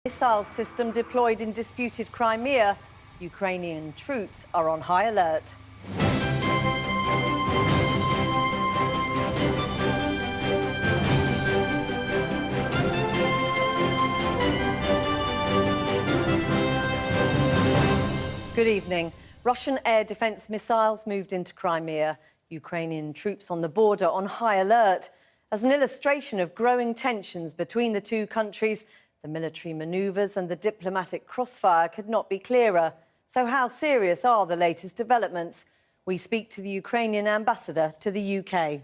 Missile system deployed in disputed Crimea. Ukrainian troops are on high alert. Good evening. Russian air defence missiles moved into Crimea. Ukrainian troops on the border on high alert. As an illustration of growing tensions between the two countries, the military manoeuvres and the diplomatic crossfire could not be clearer. So how serious are the latest developments? We speak to the Ukrainian ambassador to the UK.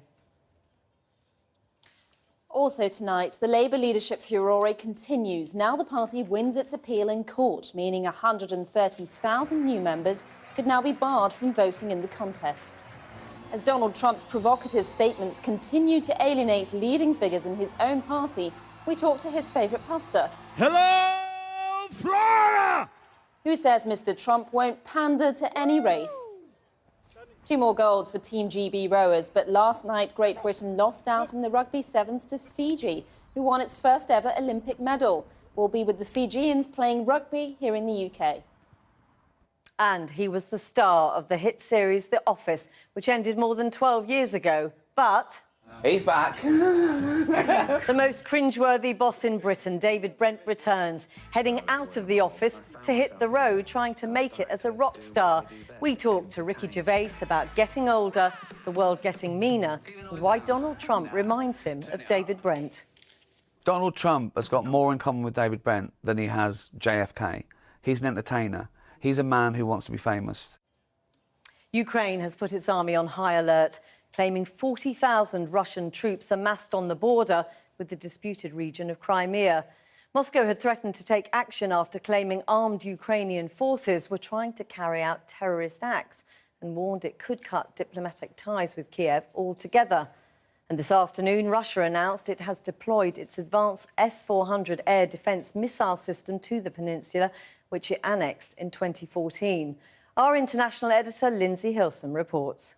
Also tonight, the Labour leadership furore continues. Now the party wins its appeal in court, meaning 130,000 new members could now be barred from voting in the contest. As Donald Trump's provocative statements continue to alienate leading figures in his own party, we talk to his favourite pastor. Hello, Florida! Who says Mr. Trump won't pander to any race. 2 more golds for Team GB rowers, but last night Great Britain lost out in the rugby sevens to Fiji, who won its first ever Olympic medal. We'll be with the Fijians playing rugby here in the UK. And he was the star of the hit series The Office, which ended more than 12 years ago. But he's back. The most cringeworthy boss in Britain, David Brent, returns, heading out of the office to hit the road, trying to make it as a rock star. We talked to Ricky Gervais about getting older, the world getting meaner, and why Donald Trump reminds him of David Brent. Donald Trump has got more in common with David Brent than he has JFK. He's an entertainer. He's a man who wants to be famous. Ukraine has put its army on high alert, claiming 40,000 Russian troops amassed on the border with the disputed region of Crimea. Moscow had threatened to take action after claiming armed Ukrainian forces were trying to carry out terrorist acts and warned it could cut diplomatic ties with Kiev altogether. And this afternoon, Russia announced it has deployed its advanced S-400 air defence missile system to the peninsula, which it annexed in 2014. Our international editor, Lindsay Hilson, reports.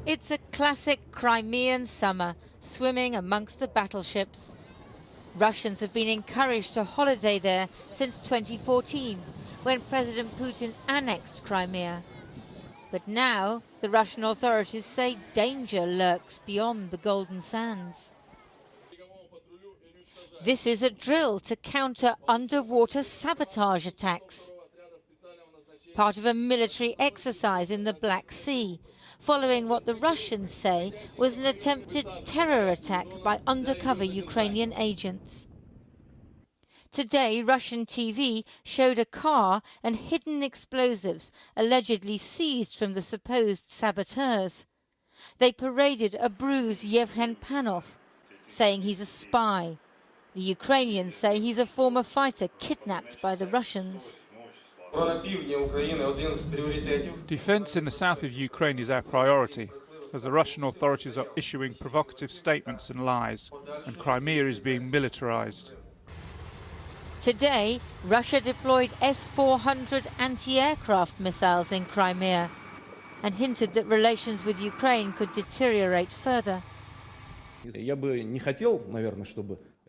It's a classic Crimean summer, swimming amongst the battleships. Russians have been encouraged to holiday there since 2014, when President Putin annexed Crimea. But now, the Russian authorities say danger lurks beyond the Golden Sands. This is a drill to counter underwater sabotage attacks, part of a military exercise in the Black Sea, following what the Russians say was an attempted terror attack by undercover Ukrainian agents. Today, Russian TV showed a car and hidden explosives allegedly seized from the supposed saboteurs. They paraded a bruised Yevhen Panov, saying he's a spy. The Ukrainians say he's a former fighter kidnapped by the Russians. Defence in the south of Ukraine is our priority, as the Russian authorities are issuing provocative statements and lies, and Crimea is being militarised. Today, Russia deployed S-400 anti-aircraft missiles in Crimea and hinted that relations with Ukraine could deteriorate further.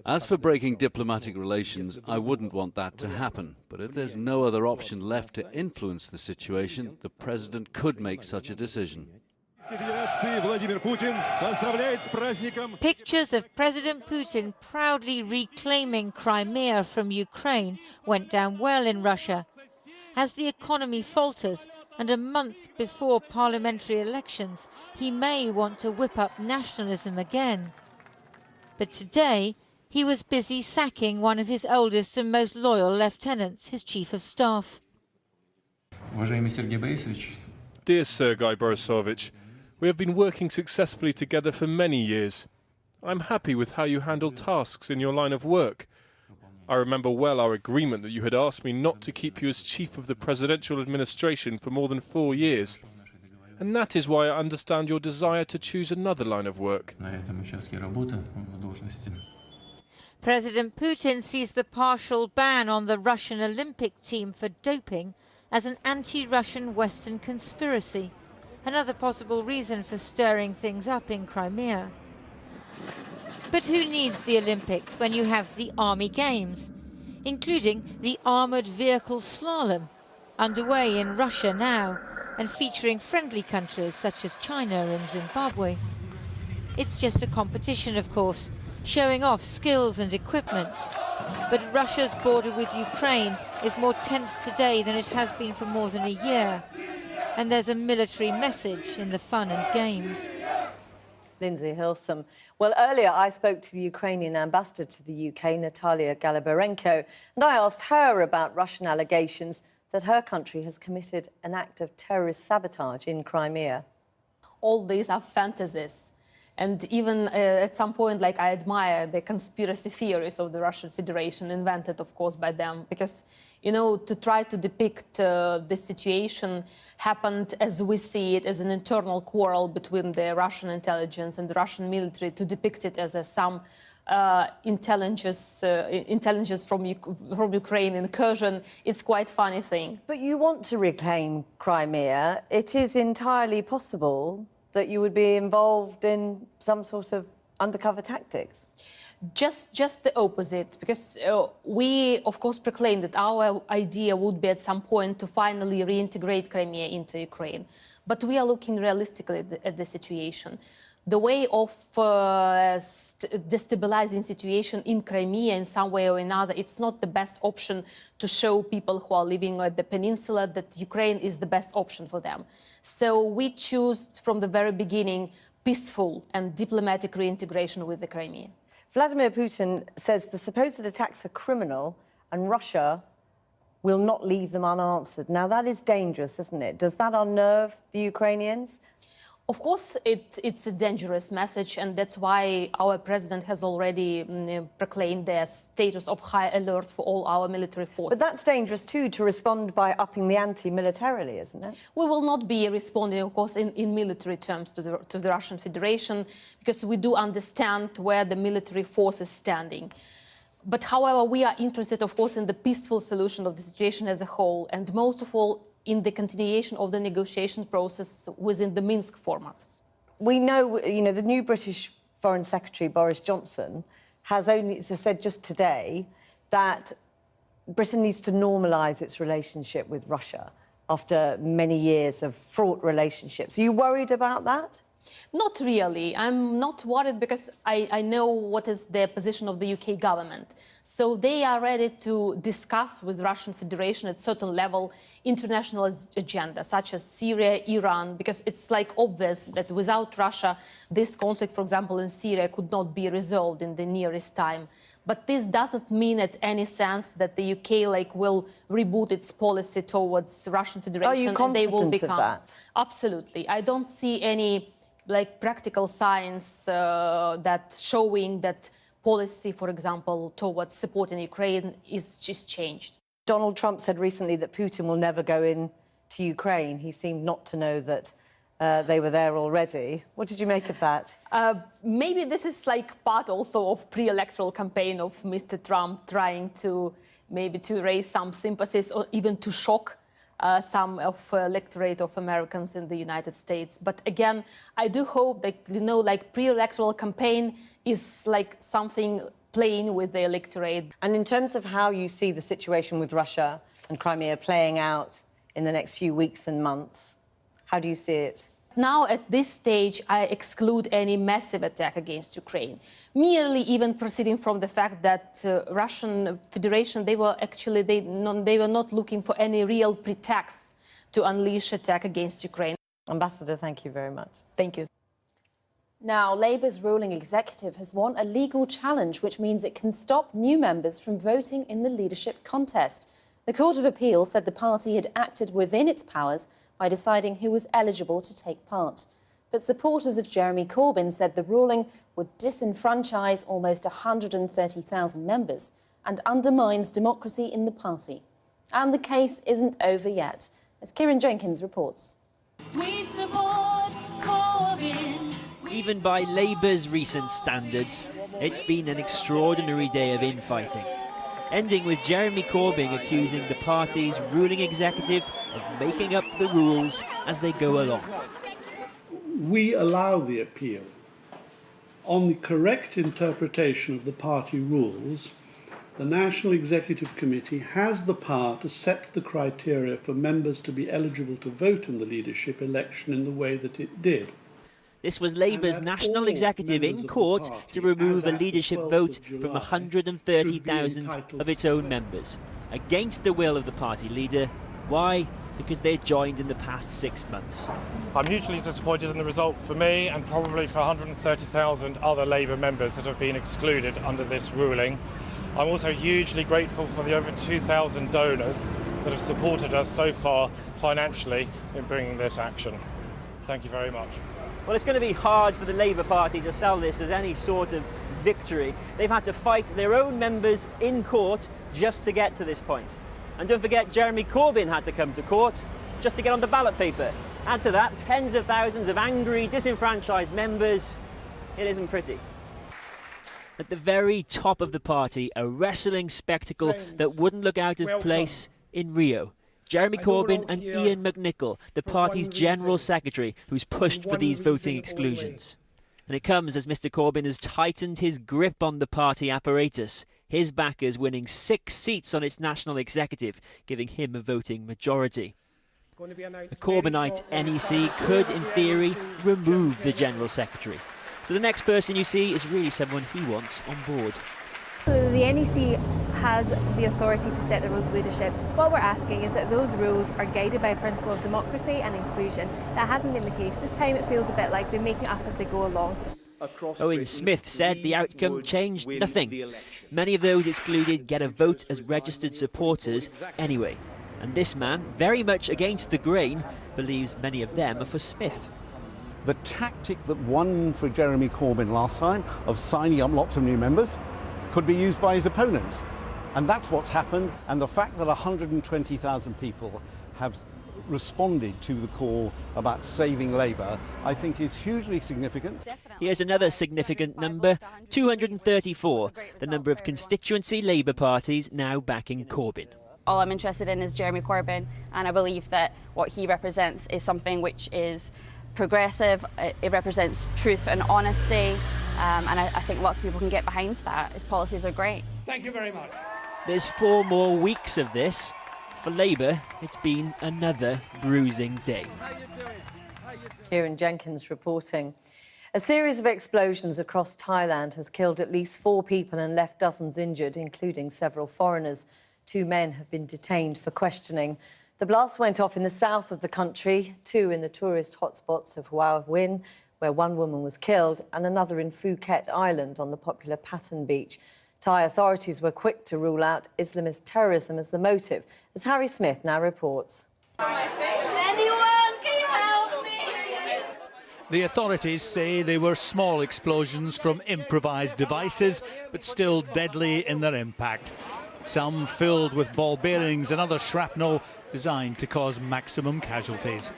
As for breaking diplomatic relations, I wouldn't want that to happen. But if there's no other option left to influence the situation, the president could make such a decision. Pictures of President Putin proudly reclaiming Crimea from Ukraine went down well in Russia. As the economy falters and a month before parliamentary elections, he may want to whip up nationalism again. But today, he was busy sacking one of his oldest and most loyal lieutenants, his chief of staff. Dear Sergei Borisovich, we have been working successfully together for many years. I'm happy with how you handle tasks in your line of work. I remember well our agreement that you had asked me not to keep you as chief of the presidential administration for more than 4 years. And that is why I understand your desire to choose another line of work. President Putin sees the partial ban on the Russian Olympic team for doping as an anti-Russian Western conspiracy, another possible reason for stirring things up in Crimea. But who needs the Olympics when you have the Army Games, including the armoured vehicle slalom, underway in Russia now and featuring friendly countries such as China and Zimbabwe? It's just a competition, of course, showing off skills and equipment. But Russia's border with Ukraine is more tense today than it has been for more than a year. And there's a military message in the fun and games. Lindsay Hilsum. Well, earlier I spoke to the Ukrainian ambassador to the UK, Natalia Galabarenko, and I asked her about Russian allegations that her country has committed an act of terrorist sabotage in Crimea. All these are fantasies. And even at some point, like, I admire the conspiracy theories of the Russian Federation, invented, of course, by them. Because, you know, to try to depict this situation happened, as we see it, as an internal quarrel between the Russian intelligence and the Russian military, to depict it as some intelligence from Ukraine incursion. It's quite funny thing. But you want to reclaim Crimea. It is entirely possible that you would be involved in some sort of undercover tactics. Just the opposite, because we, of course, proclaimed that our idea would be at some point to finally reintegrate Crimea into Ukraine. But we are looking realistically at the situation. The way of destabilizing situation in Crimea in some way or another, it's not the best option to show people who are living at the peninsula that Ukraine is the best option for them. So we choose from the very beginning peaceful and diplomatic reintegration with the Crimea. Vladimir Putin says the supposed attacks are criminal and Russia will not leave them unanswered. Now, that is dangerous, isn't it? Does that unnerve the Ukrainians? Of course, it's a dangerous message, and that's why our president has already proclaimed their status of high alert for all our military forces. But that's dangerous too, to respond by upping the ante militarily, isn't it? We will not be responding, of course, in military terms to the Russian Federation, because we do understand where the military force is standing. But however, we are interested, of course, in the peaceful solution of the situation as a whole, and most of all, in the continuation of the negotiation process within the Minsk format. We know, the new British Foreign Secretary, Boris Johnson, has only said just today that Britain needs to normalise its relationship with Russia after many years of fraught relationships. Are you worried about that? Not really. I'm not worried because I know what is the position of the UK government. So they are ready to discuss with Russian Federation at certain level international agenda, such as Syria, Iran, because it's like obvious that without Russia, this conflict, for example, in Syria could not be resolved in the nearest time. But this doesn't mean at any sense that the UK will reboot its policy towards Russian Federation. Are you confident of that? Absolutely. I don't see any practical signs that showing that policy, for example, towards supporting Ukraine is just changed. Donald Trump said recently that Putin will never go into Ukraine. He seemed not to know that they were there already. What did you make of that? Maybe this is part also of pre-electoral campaign of Mr. Trump trying to raise some sympathies or even to shock some of electorate of Americans in the United States. But again, I do hope that, pre-electoral campaign is something playing with the electorate. And in terms of how you see the situation with Russia and Crimea playing out in the next few weeks and months, how do you see it? Now, at this stage, I exclude any massive attack against Ukraine. Merely even proceeding from the fact that Russian Federation, they were not looking for any real pretext to unleash attack against Ukraine. Ambassador, thank you very much. Thank you. Now, Labour's ruling executive has won a legal challenge, which means it can stop new members from voting in the leadership contest. The Court of Appeal said the party had acted within its powers by deciding who was eligible to take part. But supporters of Jeremy Corbyn said the ruling would disenfranchise almost 130,000 members and undermines democracy in the party. And the case isn't over yet, as Kieran Jenkins reports. We support Corbyn. Even by Labour's recent standards, it's been an extraordinary day of infighting, ending with Jeremy Corbyn accusing the party's ruling executive of making up the rules as they go along. We allow the appeal On the correct interpretation of the party rules, the National Executive Committee has the power to set the criteria for members to be eligible to vote in the leadership election in the way that it did. This was Labour's national executive in court to remove a leadership vote from 130,000 of its own members, against the will of the party leader. Why? Because they joined in the past 6 months. I'm hugely disappointed in the result for me and probably for 130,000 other Labour members that have been excluded under this ruling. I'm also hugely grateful for the over 2,000 donors that have supported us so far financially in bringing this action. Thank you very much. Well, it's going to be hard for the Labour Party to sell this as any sort of victory. They've had to fight their own members in court just to get to this point. And don't forget, Jeremy Corbyn had to come to court just to get on the ballot paper. Add to that tens of thousands of angry, disenfranchised members. It isn't pretty. At the very top of the party, a wrestling spectacle that wouldn't look out of place in Rio. Jeremy Corbyn and Ian McNicol, the party's General Secretary, who's pushed for these voting exclusions. And it comes as Mr Corbyn has tightened his grip on the party apparatus, his backers winning 6 seats on its national executive, giving him a voting majority. The Corbynite NEC could, in theory, remove the General Secretary. So the next person you see is really someone he wants on board. The NEC has the authority to set the rules of leadership. What we're asking is that those rules are guided by a principle of democracy and inclusion. That hasn't been the case. This time it feels a bit like they're making it up as they go along. Owen Smith said the outcome changed nothing. Many of those excluded get a vote as registered supporters anyway. And this man, very much against the grain, believes many of them are for Smith. The tactic that won for Jeremy Corbyn last time of signing up lots of new members could be used by his opponents. And that's what's happened. And the fact that 120,000 people have responded to the call about saving Labour, I think is hugely significant. Here's another significant number, 234, the number of constituency Labour parties now backing Corbyn. All I'm interested in is Jeremy Corbyn, and I believe that what he represents is something which is progressive, it represents truth and honesty, and I think lots of people can get behind that. His policies are great. Thank you very much. There's 4 more weeks of this. For Labour, it's been another bruising day. Kieran Jenkins reporting. A series of explosions across Thailand has killed at least 4 people and left dozens injured, including several foreigners. 2 men have been detained for questioning. The blast went off in the south of the country, 2 in the tourist hotspots of Hua Hin, where 1 woman was killed, and another in Phuket Island on the popular Patton Beach. Thai authorities were quick to rule out Islamist terrorism as the motive, as Harry Smith now reports. Anyone, can you help me? The authorities say they were small explosions from improvised devices, but still deadly in their impact. Some filled with ball bearings and other shrapnel designed to cause maximum casualties.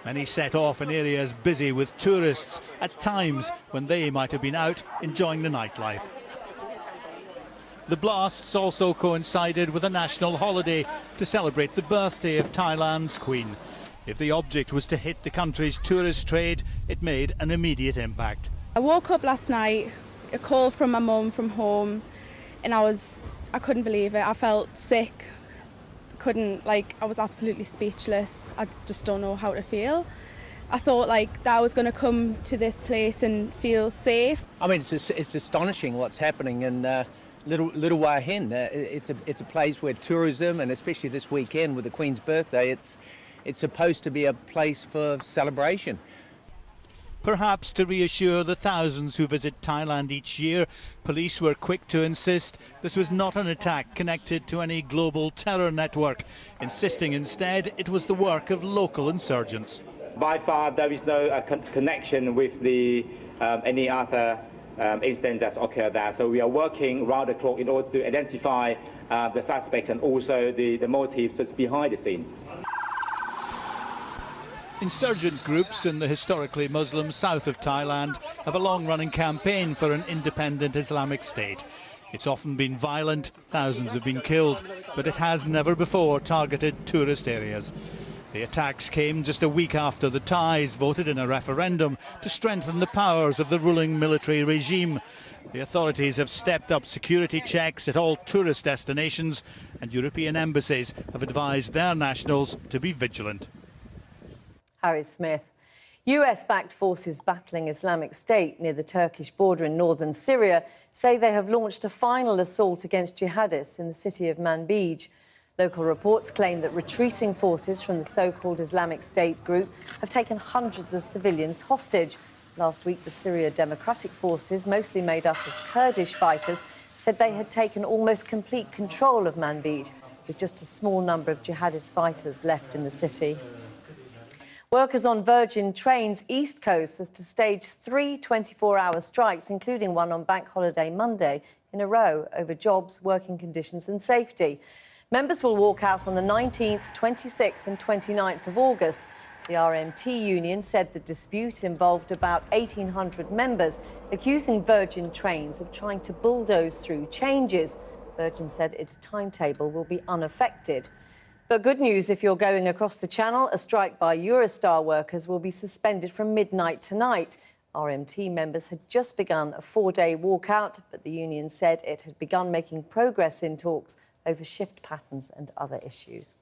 Many set off in areas busy with tourists at times when they might have been out enjoying the nightlife. The blasts also coincided with a national holiday to celebrate the birthday of Thailand's Queen. If the object was to hit the country's tourist trade, it made an immediate impact. I woke up last night, a call from my mum from home, and I couldn't believe it. I felt sick. I was absolutely speechless. I just don't know how to feel. I thought that I was going to come to this place and feel safe. I mean, it's astonishing what's happening in Little Hua Hin. It's a place where tourism, and especially this weekend with the Queen's birthday, it's supposed to be a place for celebration. Perhaps to reassure the thousands who visit Thailand each year, police were quick to insist this was not an attack connected to any global terror network, insisting instead it was the work of local insurgents. By far, there is no connection with any other incident that's occurred there. So we are working round the clock in order to identify the suspects and also the motives that's behind the scene. Insurgent groups in the historically Muslim south of Thailand have a long-running campaign for an independent Islamic state. It's often been violent, thousands have been killed, but it has never before targeted tourist areas. The attacks came just a week after the Thais voted in a referendum to strengthen the powers of the ruling military regime. The authorities have stepped up security checks at all tourist destinations, and European embassies have advised their nationals to be vigilant. Harry Smith. US-backed forces battling Islamic State near the Turkish border in northern Syria say they have launched a final assault against jihadists in the city of Manbij. Local reports claim that retreating forces from the so-called Islamic State group have taken hundreds of civilians hostage. Last week, the Syria Democratic Forces, mostly made up of Kurdish fighters, said they had taken almost complete control of Manbij, with just a small number of jihadist fighters left in the city. Workers on Virgin Trains East Coast has to stage 3 24-hour strikes, including one on Bank Holiday Monday, in a row over jobs, working conditions and safety. Members will walk out on the 19th, 26th and 29th of August. The RMT union said the dispute involved about 1,800 members, accusing Virgin Trains of trying to bulldoze through changes. Virgin said its timetable will be unaffected. But good news if you're going across the channel. A strike by Eurostar workers will be suspended from midnight tonight. RMT members had just begun a 4-day walkout, but the union said it had begun making progress in talks over shift patterns and other issues.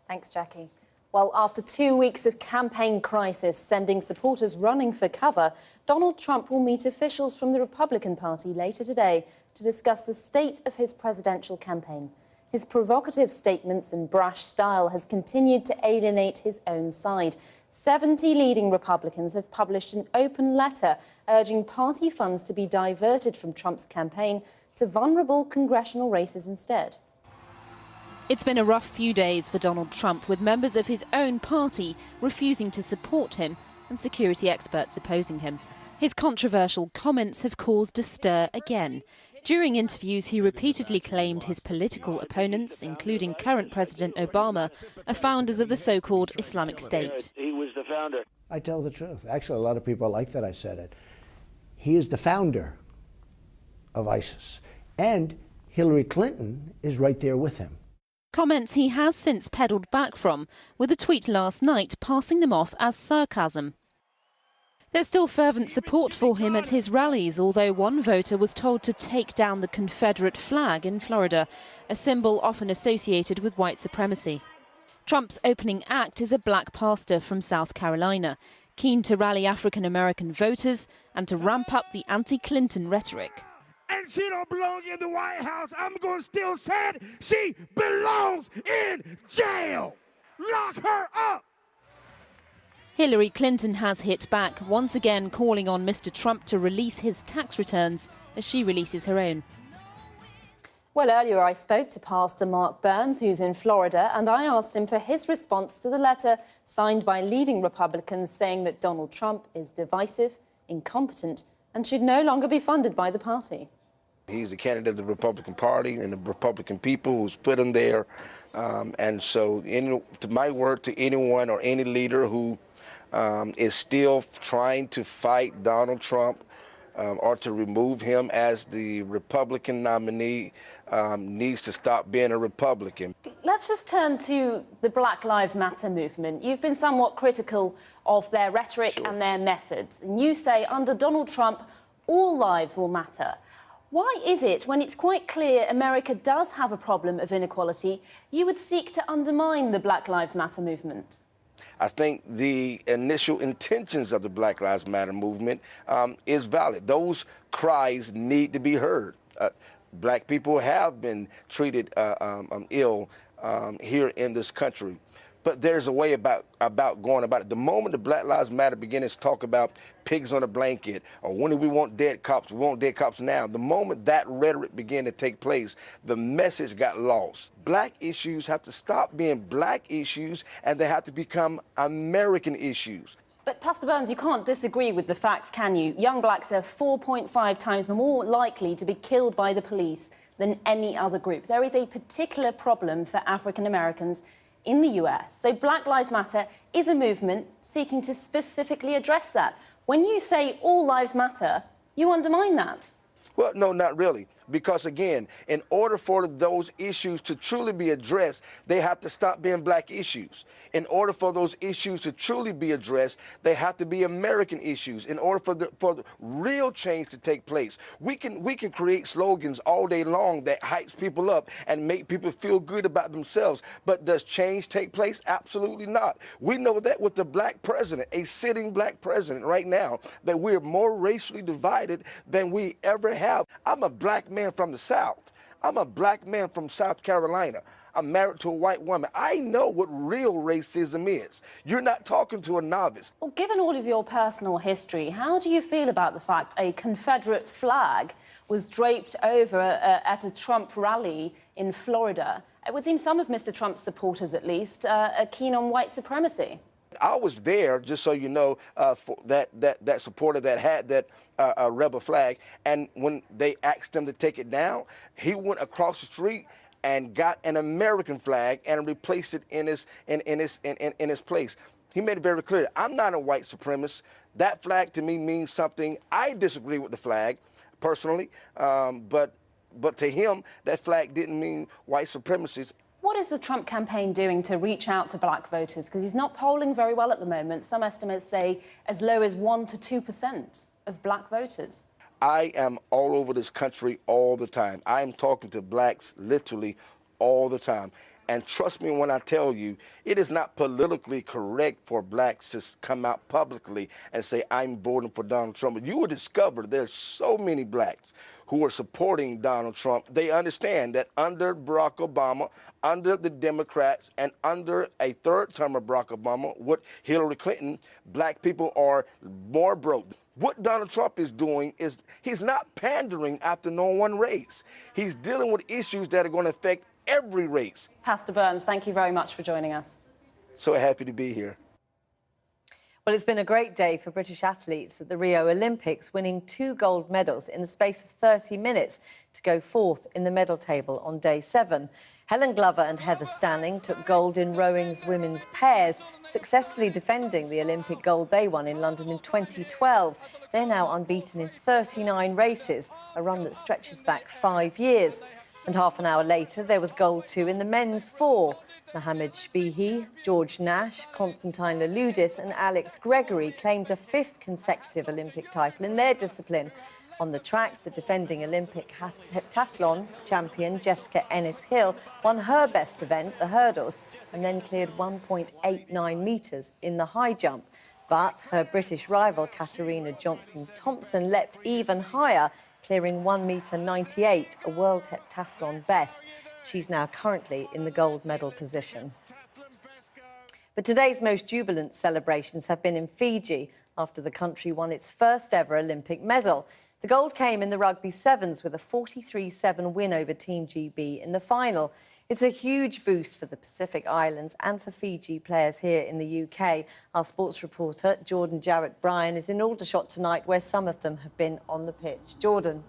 Thanks, Jackie. Well, after 2 weeks of campaign crisis sending supporters running for cover, Donald Trump will meet officials from the Republican Party later today to discuss the state of his presidential campaign. His provocative statements and brash style has continued to alienate his own side. 70 leading Republicans have published an open letter urging party funds to be diverted from Trump's campaign to vulnerable congressional races instead. It's been a rough few days for Donald Trump, with members of his own party refusing to support him and security experts opposing him. His controversial comments have caused a stir again. During interviews, he repeatedly claimed his political opponents, including current President Obama, are founders of the so-called Islamic State. He was the founder. I tell the truth. Actually, a lot of people like that I said it. He is the founder of ISIS. And Hillary Clinton is right there with him. Comments he has since pedalled back from, with a tweet last night passing them off as sarcasm. There's still fervent support for him at his rallies, although one voter was told to take down the Confederate flag in Florida, a symbol often associated with white supremacy. Trump's opening act is a black pastor from South Carolina, keen to rally African-American voters and to ramp up the anti-Clinton rhetoric. And she don't belong in the White House. I'm going to still say it. She belongs in jail. Lock her up. Hillary Clinton has hit back, once again calling on Mr. Trump to release his tax returns as she releases her own. Well, earlier I spoke to Pastor Mark Burns, who's in Florida, and I asked him for his response to the letter signed by leading Republicans saying that Donald Trump is divisive, incompetent, and should no longer be funded by the party. He's the candidate of the Republican Party and the Republican people who's put him there. And so, to my word to anyone or any leader who is still trying to fight Donald Trump or to remove him as the Republican nominee needs to stop being a Republican. Let's just turn to the Black Lives Matter movement. You've been somewhat critical of their rhetoric and their methods. And you say under Donald Trump, all lives will matter. Why is it, when it's quite clear America does have a problem of inequality, you would seek to undermine the Black Lives Matter movement? I think the initial intentions of the Black Lives Matter movement is valid. Those cries need to be heard. Black people have been treated ill here in this country. But there's a way about going about it. The moment the Black Lives Matter begins to talk about pigs on a blanket, or when do we want dead cops, we want dead cops now. The moment that rhetoric began to take place, the message got lost. Black issues have to stop being black issues, and they have to become American issues. But Pastor Burns, you can't disagree with the facts, can you? Young blacks are 4.5 times more likely to be killed by the police than any other group. There is a particular problem for African Americans in the US. So Black Lives Matter is a movement seeking to specifically address that. When you say all lives matter, you undermine that. Well, no, not really. Because again, in order for those issues to truly be addressed, they have to stop being black issues. In order for those issues to truly be addressed, they have to be American issues. In order for the real change to take place, we can create slogans all day long that hypes people up and make people feel good about themselves. But does change take place? Absolutely not. We know that with the black president, a sitting black president right now, that we're more racially divided than we ever have. I'm a black man from the South. I'm a black man from South Carolina. I'm married to a white woman. I know what real racism is. You're not talking to a novice. Well, given all of your personal history, how do you feel about the fact a Confederate flag was draped over at a Trump rally in Florida? It would seem some of Mr. Trump's supporters, at least, are keen on white supremacy. I was there, just so you know, for that supporter that had that rebel flag, and when they asked him to take it down, he went across the street and got an American flag and replaced it in his place. He made it very clear, I'm not a white supremacist. That flag to me means something. I disagree with the flag, personally, but to him, that flag didn't mean white supremacists. What is the Trump campaign doing to reach out to black voters? Because he's not polling very well at the moment. Some estimates say as low as 1 to 2% of black voters. I am all over this country all the time. I am talking to blacks literally all the time. And trust me when I tell you, it is not politically correct for blacks to come out publicly and say, I'm voting for Donald Trump. You will discover there's so many blacks who are supporting Donald Trump. They understand that under Barack Obama, under the Democrats, and under a third term of Barack Obama with Hillary Clinton, black people are more broke. What Donald Trump is doing is he's not pandering after no one race. He's dealing with issues that are going to affect every race. Pastor Burns, thank you very much for joining us. So happy to be here. Well, it's been a great day for British athletes at the Rio Olympics, winning 2 gold medals in the space of 30 minutes to go 4th in the medal table on day 7. Helen Glover and Heather Stanning took gold in rowing's women's pairs, successfully defending the Olympic gold they won in London in 2012. They're now unbeaten in 39 races, a run that stretches back 5 years. And half an hour later, there was gold too in the men's 4. Mohamed Shbihi, George Nash, Constantine Louloudis and Alex Gregory claimed a 5th consecutive Olympic title in their discipline. On the track, the defending Olympic heptathlon champion Jessica Ennis-Hill won her best event, the hurdles, and then cleared 1.89 metres in the high jump. But her British rival, Katarina Johnson-Thompson, leapt even higher, clearing 1.98 metres, a world heptathlon best. She's now currently in the gold medal position. But today's most jubilant celebrations have been in Fiji after the country won its first ever Olympic medal. The gold came in the rugby sevens with a 43-7 win over Team GB in the final. It's a huge boost for the Pacific Islands and for Fiji players here in the UK. Our sports reporter, Jordan Jarrett-Bryan, is in Aldershot tonight, where some of them have been on the pitch. Jordan.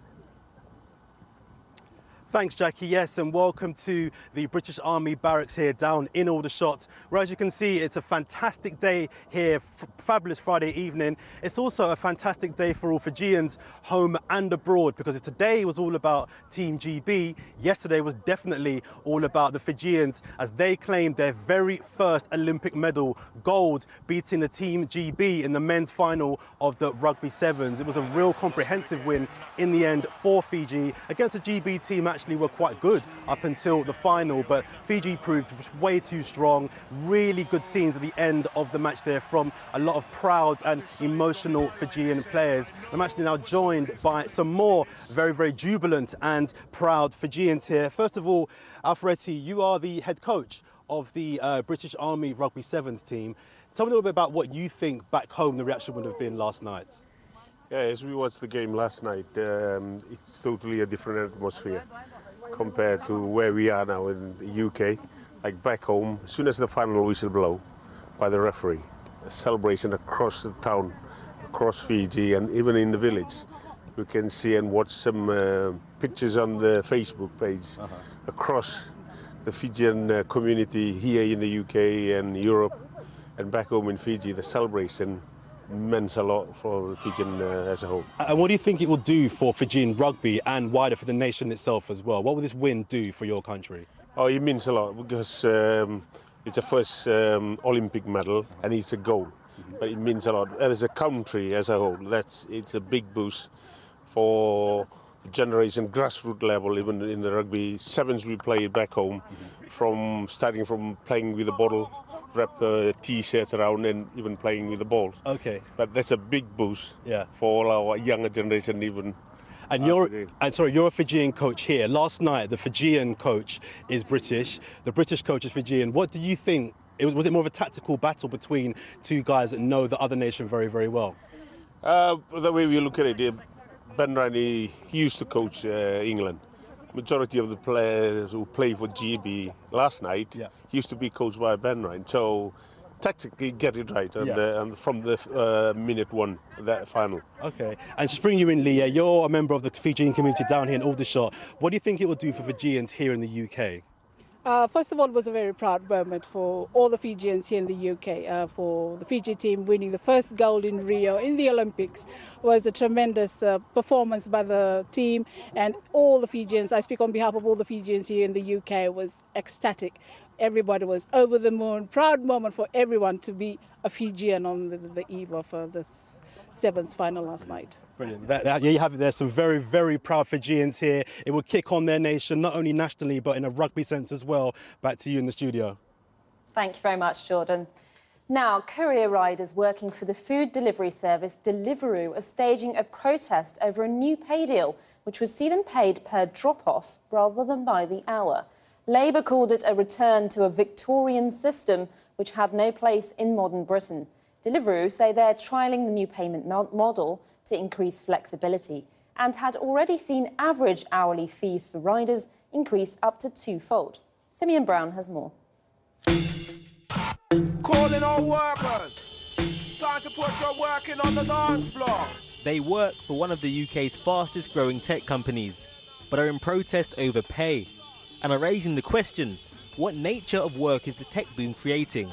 Thanks, Jackie. Yes, and welcome to the British Army barracks here down in Aldershot, where, as you can see, it's a fantastic day here, fabulous Friday evening. It's also a fantastic day for all Fijians, home and abroad, because if today was all about Team GB, yesterday was definitely all about the Fijians, as they claimed their very first Olympic medal, gold, beating the Team GB in the men's final of the rugby sevens. It was a real comprehensive win in the end for Fiji against a GB team actually were quite good up until the final, but Fiji proved way too strong. Really good scenes at the end of the match there from a lot of proud and emotional Fijian players. I'm actually now joined by some more very, very jubilant and proud Fijians here. First of all, Alfredi, you are the head coach of the British Army Rugby Sevens team. Tell me a little bit about what you think back home the reaction would have been last night. Yeah, as we watched the game last night, it's totally a different atmosphere compared to where we are now in the UK. Like back home, as soon as the final whistle blow by the referee, a celebration across the town, across Fiji and even in the village. You can see and watch some pictures on the Facebook page across the Fijian community here in the UK and Europe and back home in Fiji. The celebration meant a lot for Fijian as a whole. And what do you think it will do for Fijian rugby and wider for the nation itself as well? What will this win do for your country? Oh, it means a lot because it's the first Olympic medal and it's a goal. But it means a lot. As a country as a whole, it's a big boost for the generation, grassroots level, even in the rugby sevens we play back home, starting from playing with the bottle, wrap T-shirts around and even playing with the balls. Okay. But that's a big boost for all our younger generation even. And you're a Fijian coach here. Last night, the Fijian coach is British, the British coach is Fijian. What do you think? Was it more of a tactical battle between two guys that know the other nation very, very well? The way we look at it, Ben Riley used to coach England. Majority of the players who play for GB last night used to be coached by Ben Ryan. So tactically get it right and from the minute one, that final. Okay. And just bring you in, Leah, you're a member of the Fijian community down here in Aldershot. What do you think it will do for Fijians here in the UK? First of all, it was a very proud moment for all the Fijians here in the UK. For the Fiji team winning the first gold in Rio in the Olympics was a tremendous performance by the team, and all the Fijians, I speak on behalf of all the Fijians here in the UK, was ecstatic. Everybody was over the moon. Proud moment for everyone to be a Fijian on the eve of the sevens final last night. Brilliant. You have it there, some very, very proud Fijians here. It will kick on their nation, not only nationally, but in a rugby sense as well. Back to you in the studio. Thank you very much, Jordan. Now, courier riders working for the food delivery service Deliveroo are staging a protest over a new pay deal, which would see them paid per drop-off rather than by the hour. Labour called it a return to a Victorian system which had no place in modern Britain. Deliveroo say they're trialling the new payment model to increase flexibility and had already seen average hourly fees for riders increase up to twofold. Simeon Brown has more. Calling all workers. Time to put your working on the dance floor. They work for one of the UK's fastest growing tech companies, but are in protest over pay and are raising the question, what nature of work is the tech boom creating?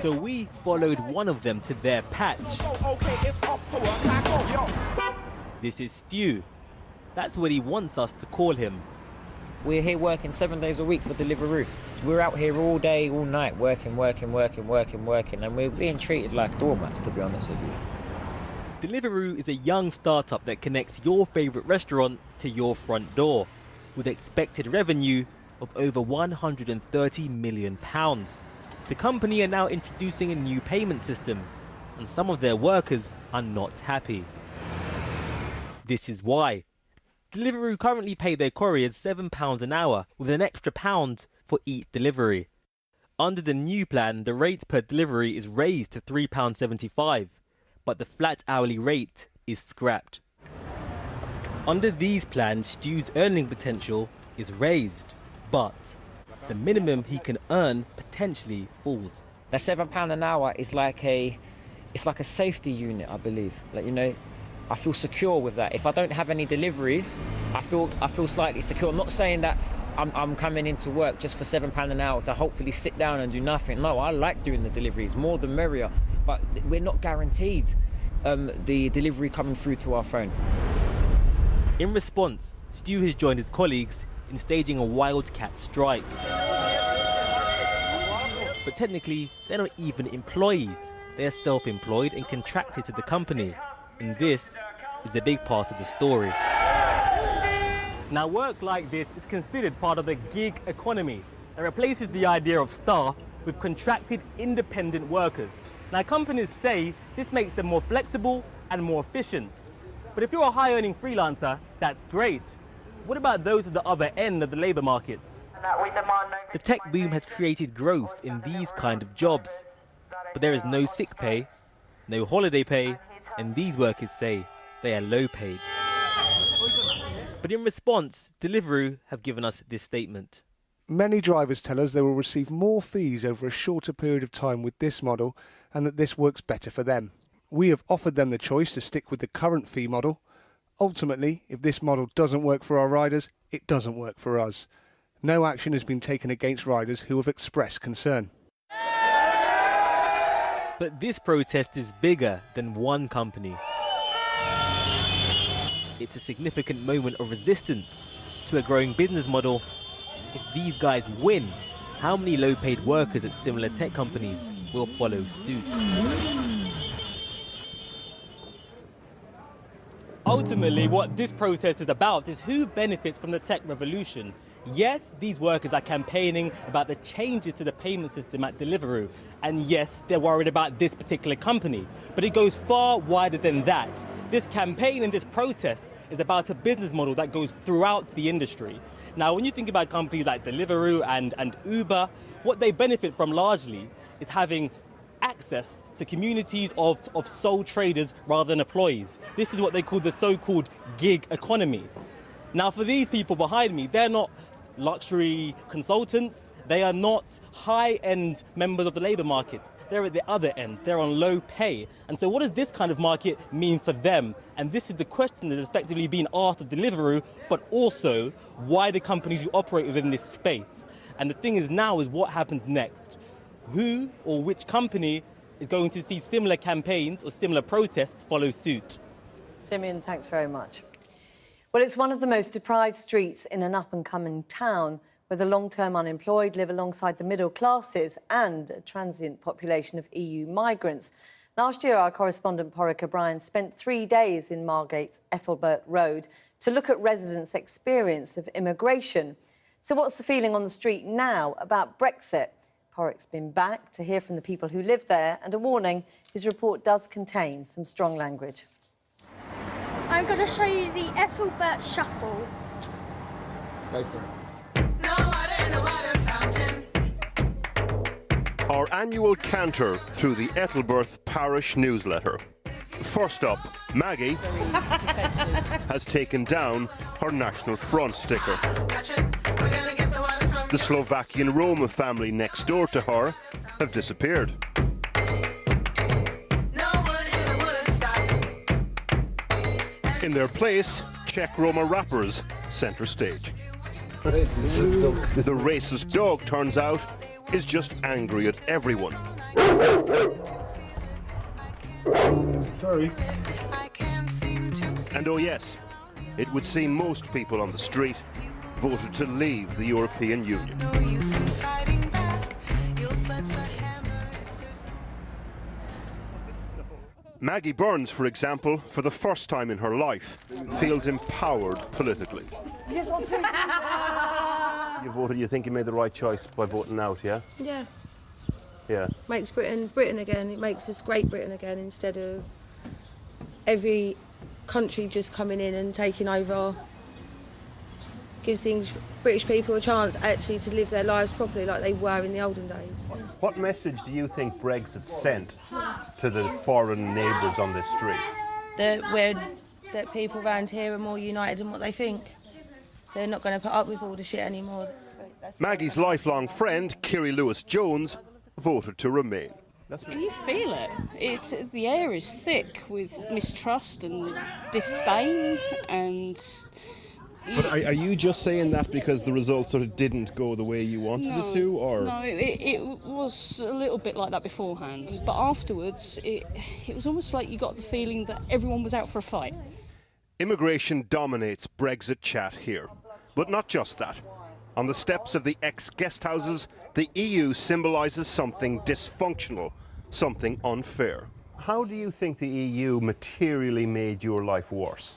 So we followed one of them to their patch. This is Stu. That's what he wants us to call him. We're here working 7 days a week for Deliveroo. We're out here all day, all night, working, and we're being treated like doormats, to be honest with you. Deliveroo is a young startup that connects your favourite restaurant to your front door, with expected revenue of over £130 million. The company are now introducing a new payment system, and some of their workers are not happy. This is why. Deliveroo currently pay their couriers £7 an hour, with an extra £1 for each delivery. Under the new plan, the rate per delivery is raised to £3.75, but the flat hourly rate is scrapped. Under these plans, Stu's earning potential is raised, but the minimum he can earn potentially falls. That £7 an hour is like a safety unit, I believe. Like, you know, I feel secure with that. If I don't have any deliveries, I feel slightly secure. I'm not saying that I'm coming into work just for £7 an hour to hopefully sit down and do nothing. No, I like doing the deliveries, more the merrier. But we're not guaranteed the delivery coming through to our phone. In response, Stu has joined his colleagues in staging a wildcat strike. But technically, they're not even employees. They're self-employed and contracted to the company. And this is a big part of the story. Now, work like this is considered part of the gig economy that replaces the idea of staff with contracted independent workers. Now, companies say this makes them more flexible and more efficient. But if you're a high-earning freelancer, that's great. What about those at the other end of the labour market? The tech boom has created growth in these kind of jobs. But there is no sick pay, no holiday pay, and these workers say they are low paid. But in response, Deliveroo have given us this statement. Many drivers tell us they will receive more fees over a shorter period of time with this model, and that this works better for them. We have offered them the choice to stick with the current fee model. Ultimately, if this model doesn't work for our riders, it doesn't work for us. No action has been taken against riders who have expressed concern. But this protest is bigger than one company. It's a significant moment of resistance to a growing business model. If these guys win, how many low-paid workers at similar tech companies will follow suit? Ultimately, what this protest is about is who benefits from the tech revolution. Yes, these workers are campaigning about the changes to the payment system at Deliveroo. And yes, they're worried about this particular company. But it goes far wider than that. This campaign and this protest is about a business model that goes throughout the industry. Now, when you think about companies like Deliveroo and Uber, what they benefit from largely is having access to communities of sole traders rather than employees. This is what they call the so-called gig economy. Now, for these people behind me, they're not luxury consultants. They are not high-end members of the labour market. They're at the other end. They're on low pay. And so what does this kind of market mean for them? And this is the question that is effectively being asked of Deliveroo, but also wider companies who operate within this space. And the thing is now is what happens next. Who or which company is going to see similar campaigns or similar protests follow suit? Simeon, thanks very much. Well, it's one of the most deprived streets in an up-and-coming town, where the long-term unemployed live alongside the middle classes and a transient population of EU migrants. Last year, our correspondent Porrick O'Brien spent 3 days in Margate's Ethelbert Road to look at residents' experience of immigration. So what's the feeling on the street now about Brexit? Porrick's been back to hear from the people who live there, and a warning, his report does contain some strong language. I'm going to show you the Ethelbert Shuffle. Go for it. Our annual canter through the Ethelbert Parish newsletter. First up, Maggie has taken down her National Front sticker. The Slovakian Roma family next door to her have disappeared. In their place, Czech Roma rappers centre stage. The racist dog, turns out, is just angry at everyone. Sorry. And oh yes, it would seem most people on the street voted to leave the European Union. Maggie Burns, for example, for the first time in her life, feels empowered politically. You voted, you think you made the right choice by voting out, yeah? Yeah. Yeah. Makes Britain again. It makes us Great Britain again, instead of every country just coming in and taking over. Gives the British people a chance actually to live their lives properly like they were in the olden days. What message do you think Brexit sent to the foreign neighbours on this street? That people around here are more united in what they think. They're not going to put up with all the shit anymore. Maggie's lifelong friend, Kiri Lewis-Jones, voted to remain. You feel it. The air is thick with mistrust and disdain and... But are you just saying that because the results sort of didn't go the way you wanted it to, or...? No, it was a little bit like that beforehand. But afterwards, it was almost like you got the feeling that everyone was out for a fight. Immigration dominates Brexit chat here. But not just that. On the steps of the ex-guest houses, the EU symbolises something dysfunctional, something unfair. How do you think the EU materially made your life worse?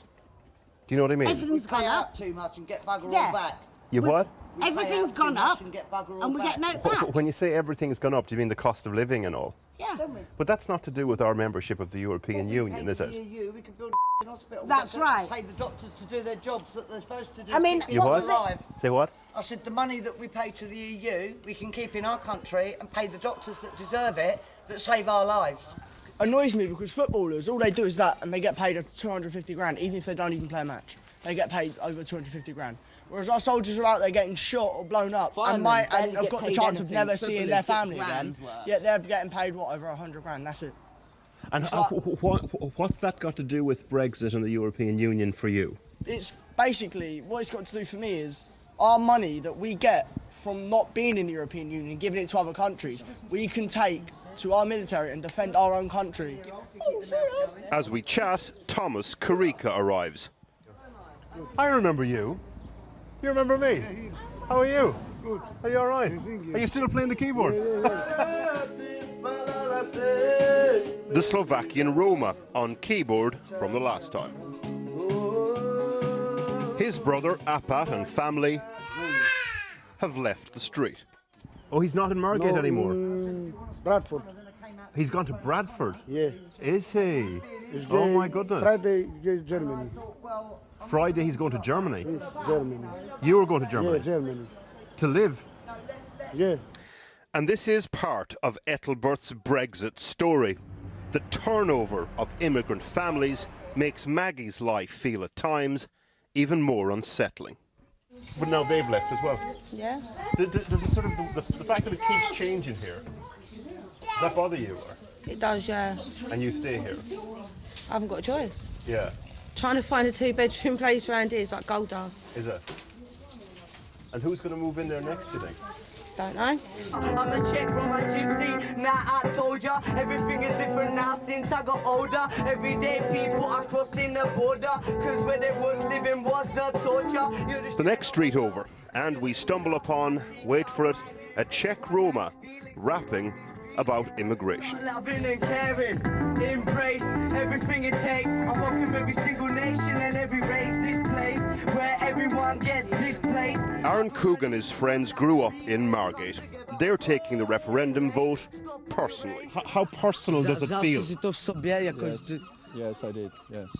Do you know what I mean? Everything's gone up too much and get bugger all back. You what? Everything's gone up and we get no back. When you say everything's gone up, do you mean the cost of living and all? Yeah. But that's not to do with our membership of the European Union, is it? We can build a hospital. That's right. Pay the doctors to do their jobs that they're supposed to do. I mean, You what? Say what? I said the money that we pay to the EU, we can keep in our country and pay the doctors that deserve it, that save our lives. Annoys me because footballers, all they do is that and they get paid 250 grand, even if they don't even play a match. They get paid over 250 grand. Whereas our soldiers are out there getting shot or blown up and have got the chance of never seeing their family again. Yet they're getting paid, what, over 100 grand, that's it. And what's that got to do with Brexit and the European Union for you? It's basically, what it's got to do for me is our money that we get from not being in the European Union and giving it to other countries, we can take to our military and defend our own country. As we chat, Thomas Karika arrives. I remember you. You remember me? How are you? Good. Are you all right? Are you still playing the keyboard? The Slovakian Roma on keyboard from the last time. His brother Apat and family have left the street. Oh, he's not in Margate anymore. Bradford. He's gone to Bradford. Yeah. Is he? Oh my goodness. Friday, Germany. Friday he's going to Germany. Yes, Germany. You were going to Germany? Yeah, Germany. To live? Yeah. And this is part of Ethelbert's Brexit story. The turnover of immigrant families makes Maggie's life feel at times even more unsettling. But now they've left as well. Yeah. Does it sort of, the fact that it keeps changing here, does that bother you? Or? It does, yeah. And you stay here? I haven't got a choice. Yeah. Trying to find a two-bedroom place around here is like gold dust. Is it? And who's going to move in there next, do you think? Don't know. I'm a Czech from a gypsy, now I told ya. Everything is different now since I got older. Every day people are crossing the border, cause where they was living was a torture. The next street over, and we stumble upon, wait for it, a Czech Roma rapping about immigration. Loving and caring, embrace everything it takes. I welcome every single nation and every race. This place where everyone gets displaced. Aaron Coogan and his friends grew up in Margate. They're taking the referendum vote personally. How personal does it feel? Yes, I did, yes.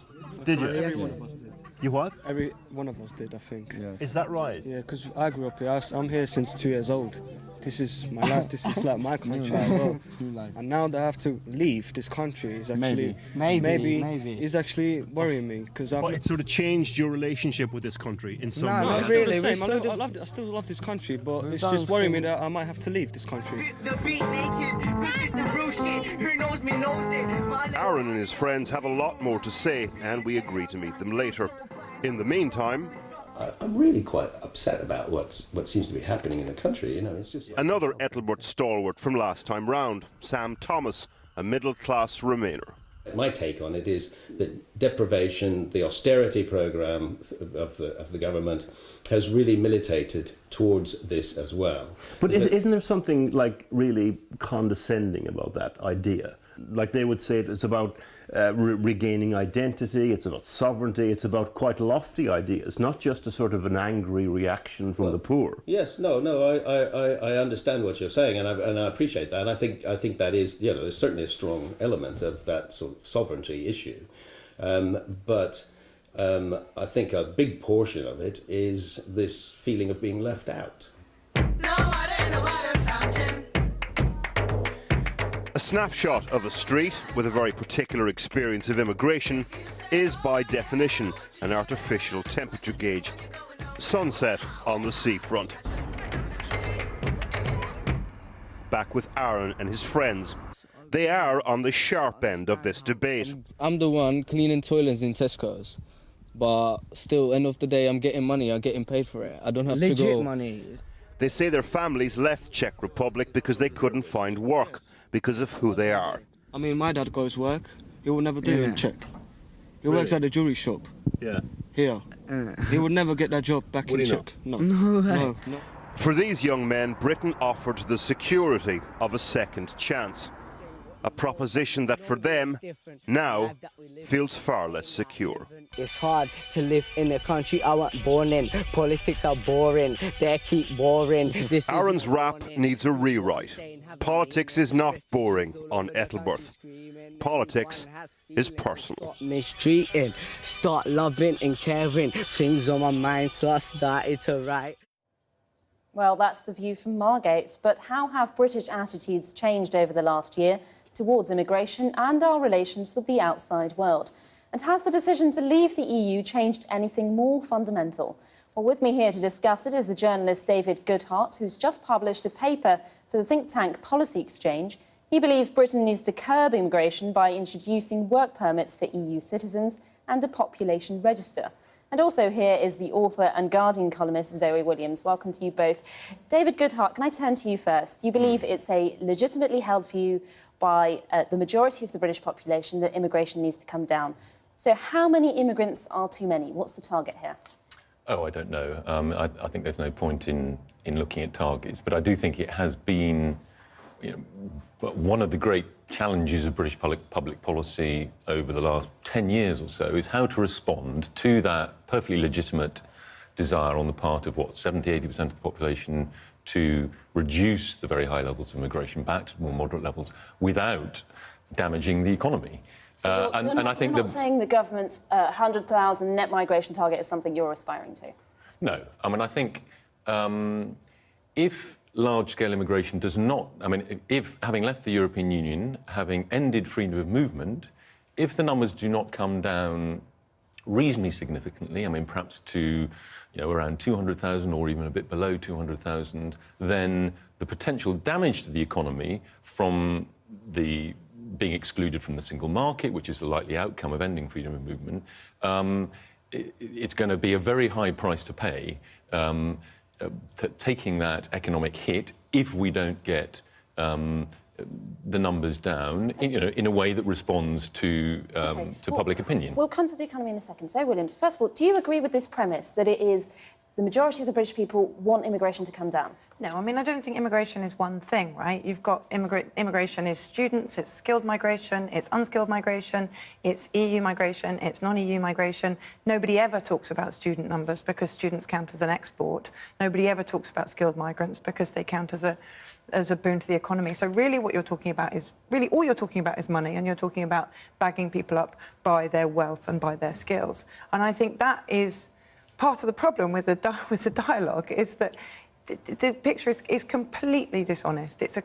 Did you? Every one of us did. You what? Every one of us did, I think. Yes. Is that right? Yeah, because I grew up here. I'm here since 2 years old. This is my life. This is like my country as well. And now that I have to leave this country is actually maybe is actually worrying me because But it sort of changed your relationship with this country in some way. No, not really. I still love this country, but it's just worrying me that I might have to leave this country. The beat naked, this is the real shit. Who knows me knows it. Aaron and his friends have a lot more to say, and we agree to meet them later. In the meantime, I'm really quite upset about what seems to be happening in the country. You know, it's just another Ethelbert stalwart from last time round, Sam Thomas, a middle-class Remainer. My take on it is that deprivation, the austerity programme of the government, has really militated towards this as well. But isn't there something like really condescending about that idea? Like they would say it's about regaining identity, it's about sovereignty, it's about quite lofty ideas, not just a sort of an angry reaction from the poor. Yes, no, I understand what you're saying, and I appreciate that. And I think that is, you know, there's certainly a strong element of that sort of sovereignty issue, but I think a big portion of it is this feeling of being left out. A snapshot of a street with a very particular experience of immigration is by definition an artificial temperature gauge. Sunset on the seafront. Back with Aaron and his friends. They are on the sharp end of this debate. I'm the one cleaning toilets in Tesco's, but still, end of the day, I'm getting money. I'm getting paid for it. I don't have to go. Legit money. They say their families left Czech Republic because they couldn't find work because of who they are. I mean, my dad goes work. He will never do it in Czech. He works at a jewelry shop. Yeah. Here. He would never get that job back in Czech. No. No. For these young men, Britain offered the security of a second chance. A proposition that for them now feels far less secure. It's hard to live in a country I wasn't born in. Politics are boring, they keep boring. Aaron's rap needs a rewrite. Politics is not boring on Ethelbert. Politics is personal. Mistreating, start loving and caring. Things on my mind, so I started to write. Well, that's the view from Margate. But how have British attitudes changed over the last year towards immigration and our relations with the outside world? And has the decision to leave the EU changed anything more fundamental? Well, with me here to discuss it is the journalist David Goodhart, who's just published a paper for the think tank Policy Exchange. He believes Britain needs to curb immigration by introducing work permits for EU citizens and a population register. And also here is the author and Guardian columnist Zoe Williams. Welcome to you both. David Goodhart, can I turn to you first? You believe it's a legitimately held view by the majority of the British population that immigration needs to come down. So how many immigrants are too many? What's the target here? Oh, I don't know. I think there's no point in looking at targets, but I do think it has been, one of the great challenges of British public policy over the last 10 years or so is how to respond to that perfectly legitimate desire on the part of, 70–80% of the population to reduce the very high levels of immigration back to more moderate levels without damaging the economy. So you're not saying the government's 100,000 net migration target is something you're aspiring to? No. I mean, I think if large-scale immigration does not... I mean, if, having left the European Union, having ended freedom of movement, if the numbers do not come down reasonably significantly, I mean, perhaps to, around 200,000 or even a bit below 200,000, then the potential damage to the economy from the being excluded from the single market, which is the likely outcome of ending freedom of movement, it's going to be a very high price to pay, taking that economic hit if we don't get the numbers down, in a way that responds to public opinion. We'll come to the economy in a second. So, Williams, first of all, do you agree with this premise that it is the majority of the British people want immigration to come down? No, I mean, I don't think immigration is one thing, right? You've got immigration is students, it's skilled migration, it's unskilled migration, it's EU migration, it's non-EU migration. Nobody ever talks about student numbers because students count as an export. Nobody ever talks about skilled migrants because they count as a boon to the economy. So really what you're talking about is, all you're talking about is money, and you're talking about bagging people up by their wealth and by their skills. And I think that is part of the problem with the dialogue, is that the picture is completely dishonest. It's a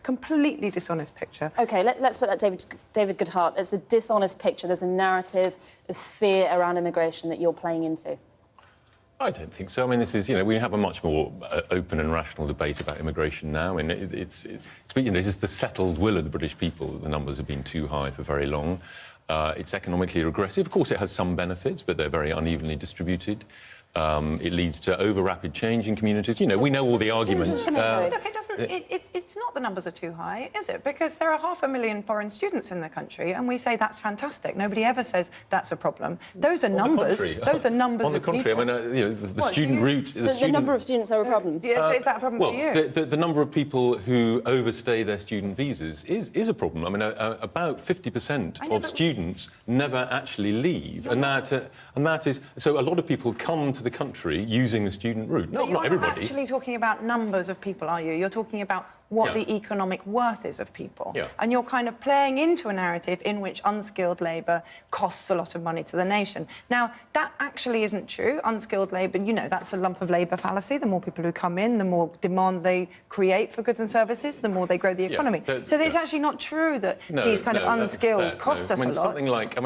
completely dishonest picture. OK, let's put that, David Goodhart. It's a dishonest picture. There's a narrative of fear around immigration that you're playing into. I don't think so. I mean, this is, we have a much more open and rational debate about immigration now, and it's just the settled will of the British people that the numbers have been too high for very long. It's economically regressive. Of course, it has some benefits, but they're very unevenly distributed. It leads to over-rapid change in communities. We know all the arguments. Look, it doesn't. It's not the numbers are too high, is it? Because there are 500,000 foreign students in the country, and we say that's fantastic. Nobody ever says that's a problem. Those are numbers. Those are numbers. On the contrary, I mean, the student route. The number of students are a problem. Yes, is that a problem for you? The number of people who overstay their student visas is a problem. I mean, about 50% of students never actually leave, and that is so. A lot of people come to the country using the student route. Not everybody. You're not actually talking about numbers of people, are you? You're talking about what the economic worth is of people. Yeah. And you're kind of playing into a narrative in which unskilled labour costs a lot of money to the nation. Now, that actually isn't true. Unskilled labour, that's a lump of labour fallacy. The more people who come in, the more demand they create for goods and services, the more they grow the economy. So it's actually not true that these kind of unskilled cost us a lot. Something like, a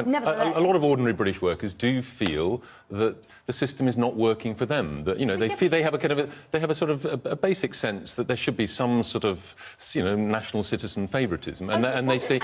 lot of ordinary British workers do feel that the system is not working for them. That they feel they have a sort of a basic sense that there should be some sort of national citizen favouritism, and they say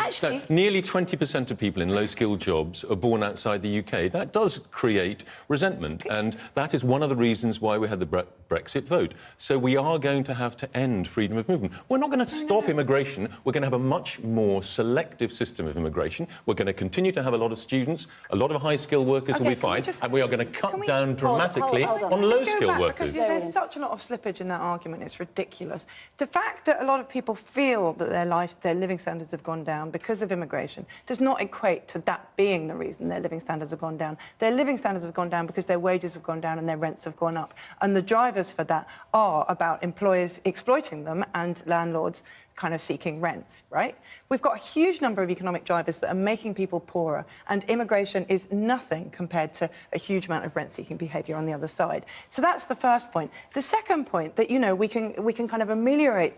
nearly 20% of people in low-skilled jobs are born outside the UK. That does create resentment, and that is one of the reasons why we had the Brexit vote. So we are going to have to end freedom of movement. We're not going to stop immigration. We're going to have a much more selective system of immigration. We're going to continue to have a lot of students, a lot of high-skilled workers will be fine, and we are going to cut down dramatically on low-skilled workers. Because there's such a lot of slippage in that argument, it's ridiculous. The fact that a lot of people feel that their living standards have gone down because of immigration does not equate to that being the reason their living standards have gone down. Their living standards have gone down because their wages have gone down and their rents have gone up. And the drivers for that are about employers exploiting them and landlords kind of seeking rents, right? We've got a huge number of economic drivers that are making people poorer, and immigration is nothing compared to a huge amount of rent-seeking behaviour on the other side. So that's the first point. The second point, that, we can kind of ameliorate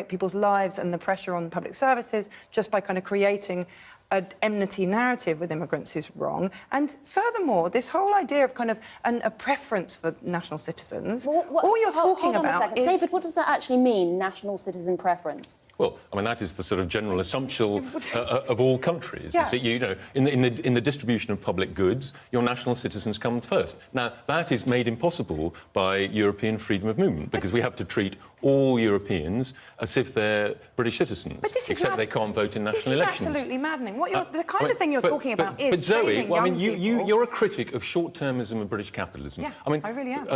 people's lives and the pressure on public services just by kind of creating an enmity narrative with immigrants is wrong. And furthermore, this whole idea of kind of a preference for national citizens, all you're talking hold on a about second. is... David, what does that actually mean, national citizen preference? Well, I mean, that is the sort of general assumption of all countries. Yeah. Is that, you know, in the distribution of public goods, your national citizens come first. Now, that is made impossible by European freedom of movement, because we have to treat all Europeans as if they're British citizens, But this is except they can't vote in national This is elections. absolutely maddening. What the kind of thing you're talking about is But Zoe, training well, I young mean, people. you're a critic of short-termism and British capitalism. Yeah, I mean, I really am.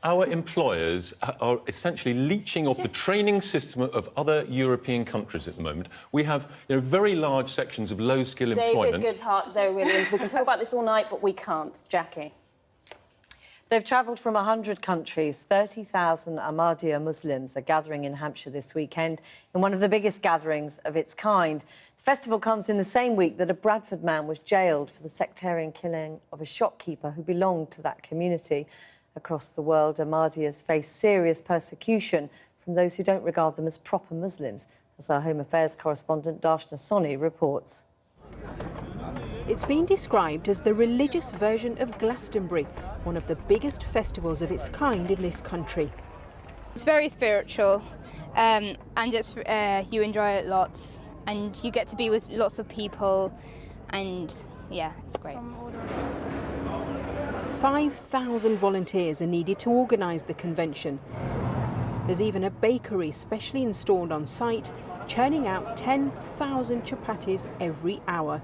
Our employers are essentially leeching off the training system of other European countries at the moment. We have, you know, very large sections of low-skill employment. David Goodhart, Zoe Williams. We can talk about this all night, but we can't. Jackie. They've travelled from 100 countries. 30,000 Ahmadiyya Muslims are gathering in Hampshire this weekend in one of the biggest gatherings of its kind. The festival comes in the same week that a Bradford man was jailed for the sectarian killing of a shopkeeper who belonged to that community. Across the world, Ahmadiyyas face serious persecution from those who don't regard them as proper Muslims, as our Home Affairs correspondent Darshna Soni reports. It's been described as the religious version of Glastonbury, one of the biggest festivals of its kind in this country. It's very spiritual, and it's you enjoy it lots, and you get to be with lots of people, and yeah, it's great. 5,000 volunteers are needed to organise the convention. There's even a bakery specially installed on site, churning out 10,000 chapatis every hour.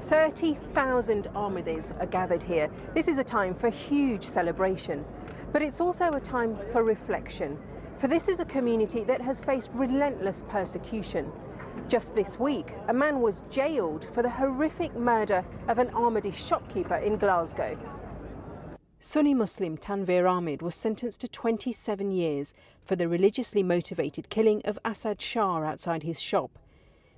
30,000 Ahmadis are gathered here. This is a time for huge celebration, but it's also a time for reflection, for this is a community that has faced relentless persecution. Just this week, a man was jailed for the horrific murder of an Ahmadi shopkeeper in Glasgow. Sunni Muslim Tanveer Ahmed was sentenced to 27 years for the religiously motivated killing of Asad Shah outside his shop.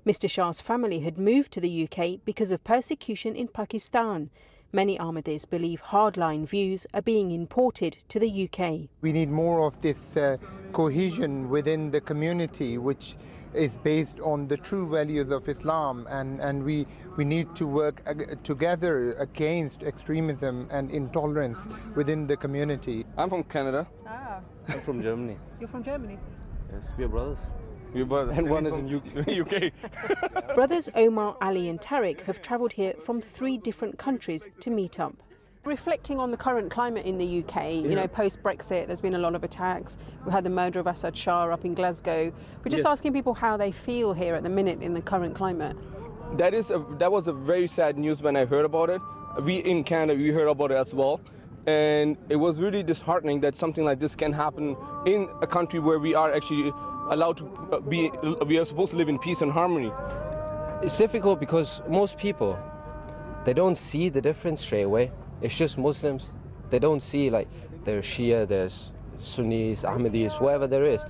Mr. Shah's family had moved to the UK because of persecution in Pakistan. Many Ahmadis believe hardline views are being imported to the UK. We need more of this cohesion within the community, which is based on the true values of Islam, and we need to work together against extremism and intolerance within the community. I'm from Canada. Ah. I'm from Germany. You're from Germany? Yes, we are brothers. And one is in UK. Brothers Omar, Ali and Tariq have travelled here from 3 different countries to meet up. Reflecting on the current climate in the UK, you know, post-Brexit, there's been a lot of attacks. We had the murder of Asad Shah up in Glasgow. We're just asking people how they feel here at the minute in the current climate. That was a very sad news when I heard about it. We in Canada, we heard about it as well. And it was really disheartening that something like this can happen in a country where we are actually allowed to we are supposed to live in peace and harmony. It's difficult because most people, they don't see the difference straight away. It's just Muslims. They don't see like there's Shia, there's Sunnis, Ahmadis, whatever there is.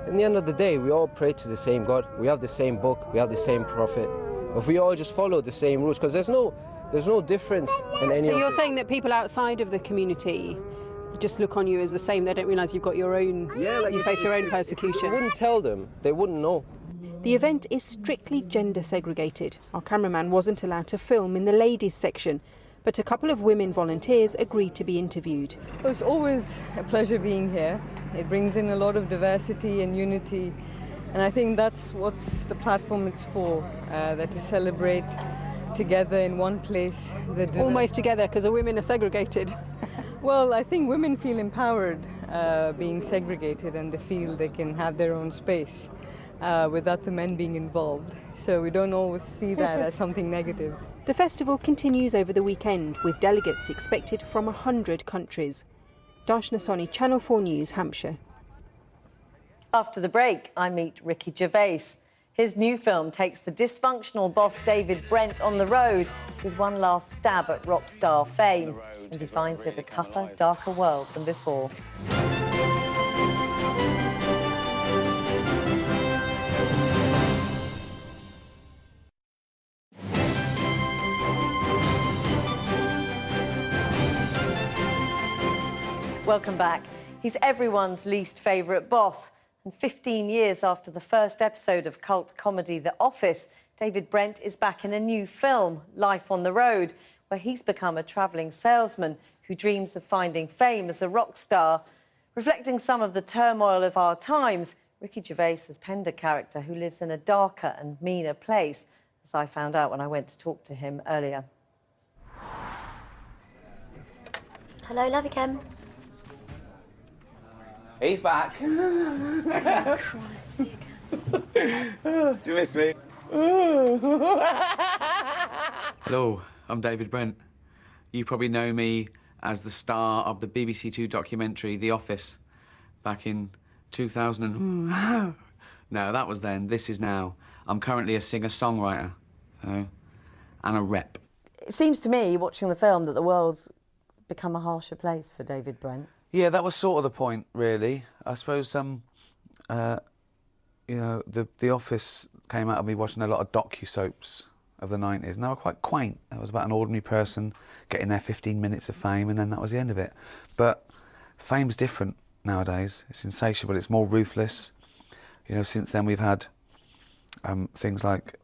In the end of the day, we all pray to the same God. We have the same book. We have the same prophet. If we all just follow the same rules, because there's no difference in any. So you're saying that people outside of the community just look on you as the same. They don't realise you've got your own. Yeah, like you face your own persecution. You wouldn't tell them. They wouldn't know. The event is strictly gender segregated. Our cameraman wasn't allowed to film in the ladies section, but a couple of women volunteers agreed to be interviewed. It's always a pleasure being here. It brings in a lot of diversity and unity, and I think that's what the platform is for, that to celebrate together in one place. Almost together, because the women are segregated. Well, I think women feel empowered being segregated, and they feel they can have their own space without the men being involved. So we don't always see that as something negative. The festival continues over the weekend, with delegates expected from 100 countries. Darshna Soni, Channel 4 News, Hampshire. After the break, I meet Ricky Gervais. His new film takes the dysfunctional boss David Brent on the road with one last stab at rock star fame, and he finds it a tougher, darker world than before. Welcome back. He's everyone's least favourite boss. And 15 years after the first episode of cult comedy The Office, David Brent is back in a new film, Life on the Road, where he's become a travelling salesman who dreams of finding fame as a rock star. Reflecting some of the turmoil of our times, Ricky Gervais has penned a character who lives in a darker and meaner place, as I found out when I went to talk to him earlier. Hello, love you, Ken. He's back. Christ, see you again. Do you miss me? Hello, I'm David Brent. You probably know me as the star of the BBC Two documentary The Office back in 2000 No, that was then. This is now. I'm currently a singer-songwriter, and a rep. It seems to me, watching the film, that the world's become a harsher place for David Brent. Yeah, that was sort of the point, really. I suppose, you know, The Office came out of me watching a lot of docu-soaps of the 90s, and they were quite quaint. It was about an ordinary person getting their 15 minutes of fame, and then that was the end of it. But fame's different nowadays. It's insatiable, it's more ruthless. You know, since then we've had things like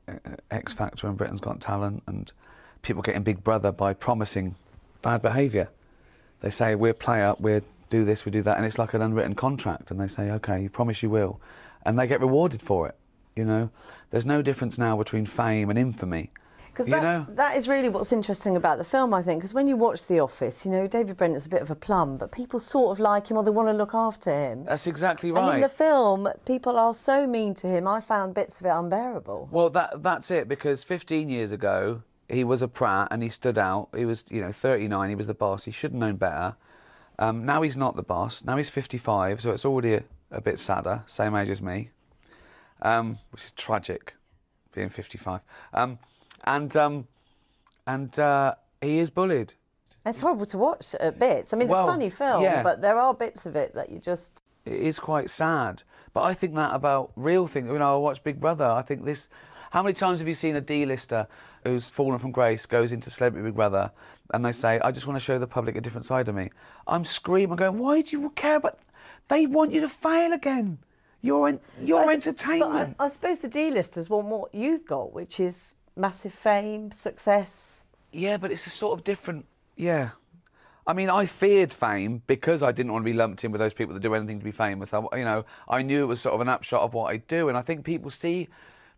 X Factor and Britain's Got Talent, and people getting Big Brother by promising bad behaviour. They say, we'll play up, we'll do this, we'll do that, and it's like an unwritten contract, and they say, OK, you promise you will. And they get rewarded for it, you know? There's no difference now between fame and infamy. Because that is really what's interesting about the film, I think, because when you watch The Office, you know, David Brent is a bit of a plum, but people sort of like him or they want to look after him. That's exactly right. And in the film, people are so mean to him, I found bits of it unbearable. Well, that's it, because 15 years ago, he was a prat and he stood out. He was, you know, 39, he was the boss, he should have known better. Now he's not the boss, now he's 55, so it's already a bit sadder, same age as me, which is tragic, being 55. He is bullied. It's horrible to watch at bits. I mean, it's a funny film, yeah. but there are bits of it that you just... It is quite sad. But I think that about real things. You know, I watch Big Brother. I think this... How many times have you seen a D-lister who's fallen from grace, goes into Celebrity Big Brother, and they say, I just want to show the public a different side of me? I'm screaming, going, why do you care about... They want you to fail again. You're entertainment. But I suppose the D-listers want what you've got, which is massive fame, success. Yeah, but it's a sort of different... Yeah. I mean, I feared fame because I didn't want to be lumped in with those people that do anything to be famous. You know, I knew it was sort of an upshot of what I do, and I think people see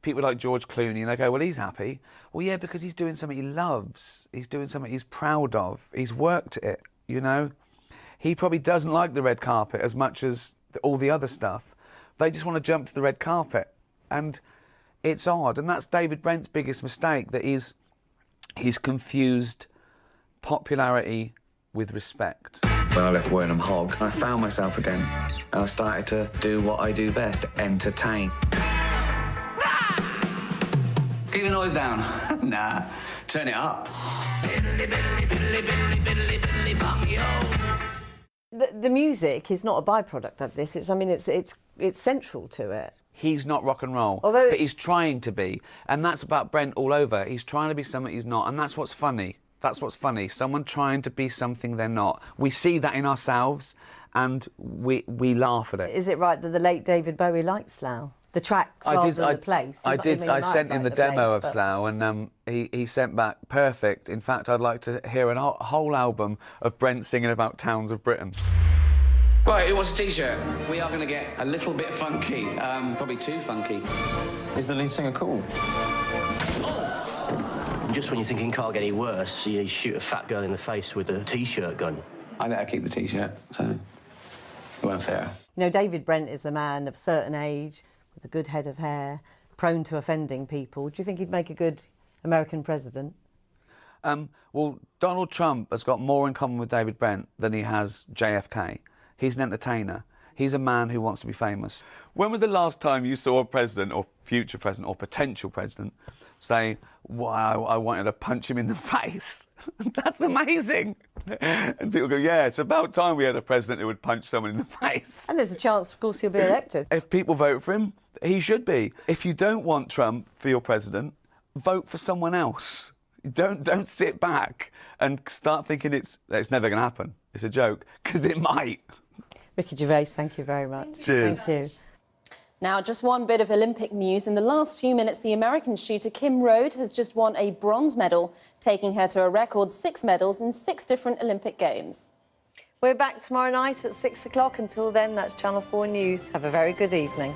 people like George Clooney and they go, well, he's happy. Well, yeah, because he's doing something he loves. He's doing something he's proud of. He's worked at it, you know? He probably doesn't like the red carpet as much as all the other stuff. They just want to jump to the red carpet. And it's odd. And that's David Brent's biggest mistake, that he's confused popularity with respect. When I left Wernham Hog, I found myself again. And I started to do what I do best, entertain. Keep the noise down. Nah, turn it up. The music is not a byproduct of this. It's central to it. He's not rock and roll, Although but he's trying to be. And that's about Brent all over. He's trying to be something he's not, and that's what's funny. That's what's funny. Someone trying to be something they're not. We see that in ourselves, and we laugh at it. Is it right that the late David Bowie liked Slough? The track rather than the place? I sent in the demo of Slough, and he sent back perfect. In fact, I'd like to hear a whole album of Brent singing about towns of Britain. Right, who wants a T-shirt? We are going to get a little bit funky, probably too funky. Is the lead singer cool? Just when you're thinking can't get any worse, you shoot a fat girl in the face with a T-shirt gun. I let her keep the T-shirt, so it won't fit her. You know, David Brent is a man of a certain age, with a good head of hair, prone to offending people. Do you think he'd make a good American president? Well, Donald Trump has got more in common with David Brent than he has JFK. He's an entertainer. He's a man who wants to be famous. When was the last time you saw a president, or future president, or potential president, say, wow, I wanted to punch him in the face? That's amazing. And people go, yeah, it's about time we had a president who would punch someone in the face. And there's a chance, of course, he'll be elected. If people vote for him, he should be. If you don't want Trump for your president, vote for someone else. Don't sit back and start thinking it's never going to happen. It's a joke, because it might. Ricky Gervais, thank you very much. Cheers. Thank you. Now, just one bit of Olympic news. In the last few minutes, the American shooter Kim Rhode has just won a bronze medal, taking her to a record 6 medals in 6 different Olympic Games. We're back tomorrow night at 6 o'clock. Until then, that's Channel 4 News. Have a very good evening.